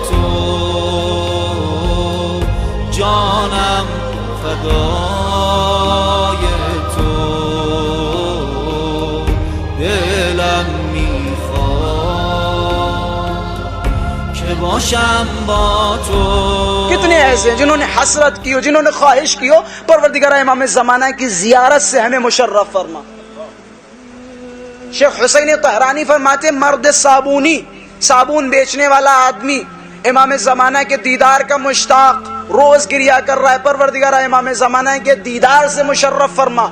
تو جانم فدای تو دلم میخواد که باشم با تو. کتنے ایسے ہیں جنہوں نے حسرت کی ہو، جنہوں نے خواہش کی ہو پروردگار امام زمانہ کی زیارت سے ہمیں مشرف فرما. شیخ حسین طہرانی فرماتے مرد صابونی، صابون بیچنے والا آدمی امام زمانہ کے دیدار کا مشتاق روز گریا کر رہا ہے، پروردگار امام زمانہ کے دیدار سے مشرف فرما.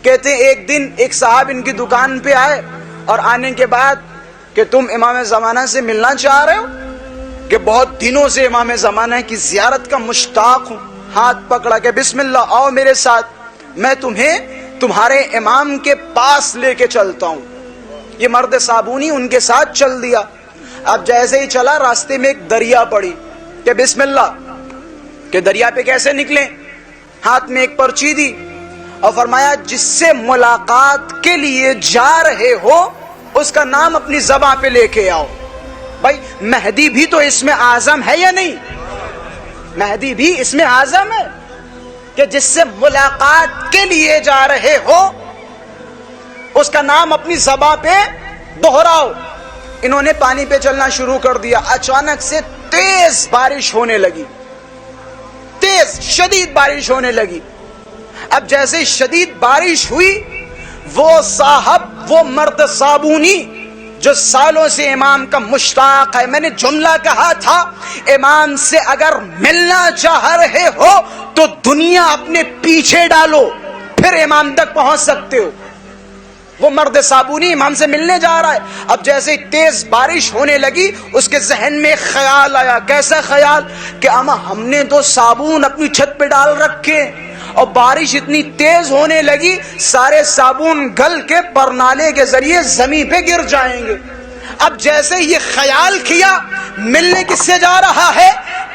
کہتے ہیں ایک دن ایک صاحب ان کی دکان پہ آئے اور آنے کے بعد کہ تم امام زمانہ سے ملنا چاہ رہے ہو؟ کہ بہت دنوں سے امام زمانہ کی زیارت کا مشتاق ہوں. ہاتھ پکڑا کہ بسم اللہ آؤ میرے ساتھ، میں تمہیں تمہارے امام کے پاس لے کے چلتا ہوں. یہ مرد صابونی ان کے ساتھ چل دیا. اب جیسے ہی چلا راستے میں ایک دریا پڑی کہ بسم اللہ، کہ دریا پہ کیسے نکلیں؟ ہاتھ میں ایک پرچی دی اور فرمایا جس سے ملاقات کے لیے جا رہے ہو اس کا نام اپنی زبان پہ لے کے آؤ. بھائی مہدی بھی تو اس میں اعظم ہے یا نہیں؟ مہدی بھی اس میں اعظم ہے کہ جس سے ملاقات کے لیے جا رہے ہو اس کا نام اپنی زبان پہ دہراؤ. انہوں نے پانی پہ چلنا شروع کر دیا. اچانک سے تیز بارش ہونے لگی، تیز شدید بارش ہونے لگی. اب جیسے شدید بارش ہوئی وہ صاحب، وہ مرد صابونی جو سالوں سے امام کا مشتاق ہے، میں نے جملہ کہا تھا امام سے اگر ملنا چاہ رہے ہو تو دنیا اپنے پیچھے ڈالو پھر امام تک پہنچ سکتے ہو. وہ مرد صابونی امام سے ملنے جا رہا ہے. اب جیسے تیز بارش ہونے لگی اس کے ذہن میں خیال آیا. کیسا خیال؟ کہ اما ہم نے تو صابون اپنی چھت پہ ڈال رکھے اور بارش اتنی تیز ہونے لگی سارے صابون گل کے پرنالے کے ذریعے زمین پہ گر جائیں گے. اب جیسے یہ خیال کیا ملنے کس سے جا رہا ہے؟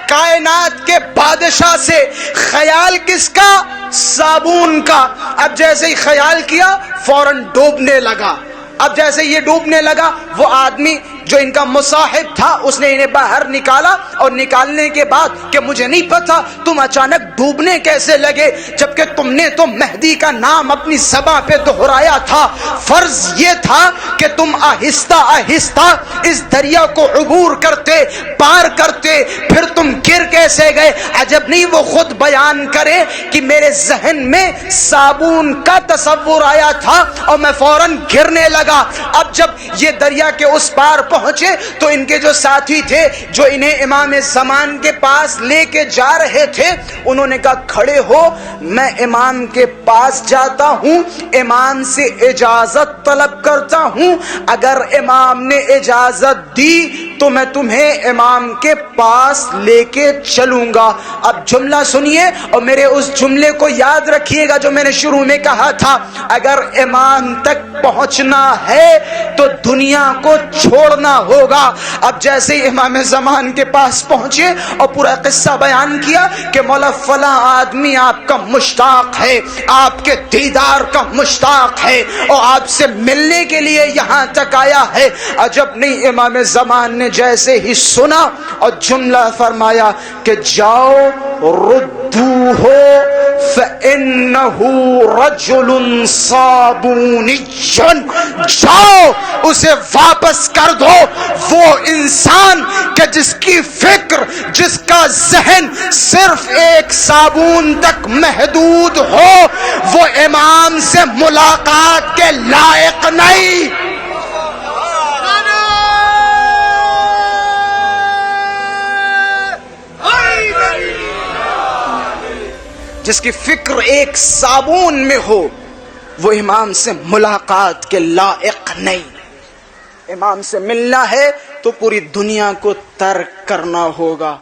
کائنات کے بادشاہ سے. خیال کس کا؟ صابون کا. اب جیسے ہی خیال کیا فوراً ڈوبنے لگا. اب جیسے یہ ڈوبنے لگا وہ آدمی جو ان کا مصاحب تھا اس نے انہیں باہر نکالا اور نکالنے کے بعد کہ مجھے نہیں پتا تم اچانک ڈوبنے کیسے لگے جبکہ تم نے تو مہدی کا نام اپنی زبان پہ دہرایا تھا. فرض یہ تھا کہ تم آہستہ آہستہ اس دریا کو عبور کرتے، پار کرتے، پھر تم گر کیسے گئے؟ عجب نہیں وہ خود بیان کرے کہ میرے ذہن میں صابون کا تصور آیا تھا اور میں فوراً گرنے لگا. اب جب یہ دریا کے اس پار پہنچے تو ان کے جو ساتھی تھے جو انہیں امام زمان کے پاس لے کے جا رہے تھے انہوں نے کہا کھڑے ہو، میں امام کے پاس جاتا ہوں، امام سے اجازت طلب کرتا ہوں، اگر امام نے اجازت دی تو میں تمہیں امام کے پاس لے کے چلوں گا. اب جملہ سنیے اور میرے اس جملے کو یاد رکھیے گا جو میں نے شروع میں کہا تھا، اگر امام تک پہنچنا ہے تو دنیا کو چھوڑنا ہوگا. اب جیسے ہی امام زمان کے پاس پہنچے اور پورا قصہ بیان کیا کہ مولا فلاں آدمی آپ کا مشتاق ہے، آپ کے دیدار کا مشتاق ہے اور آپ سے ملنے کے لیے یہاں تک آیا ہے. عجب نہیں امام زمان نے جیسے ہی سنا اور جملہ فرمایا کہ جاؤ ردوہ فإنہ رجل صابونی، جاؤ اسے واپس کر دو. وہ انسان کہ جس کی فکر، جس کا ذہن صرف ایک صابون تک محدود ہو وہ امام سے ملاقات کے لائق نہیں. جس کی فکر ایک صابون میں ہو وہ امام سے ملاقات کے لائق نہیں. امام سے ملنا ہے تو پوری دنیا کو ترک کرنا ہوگا.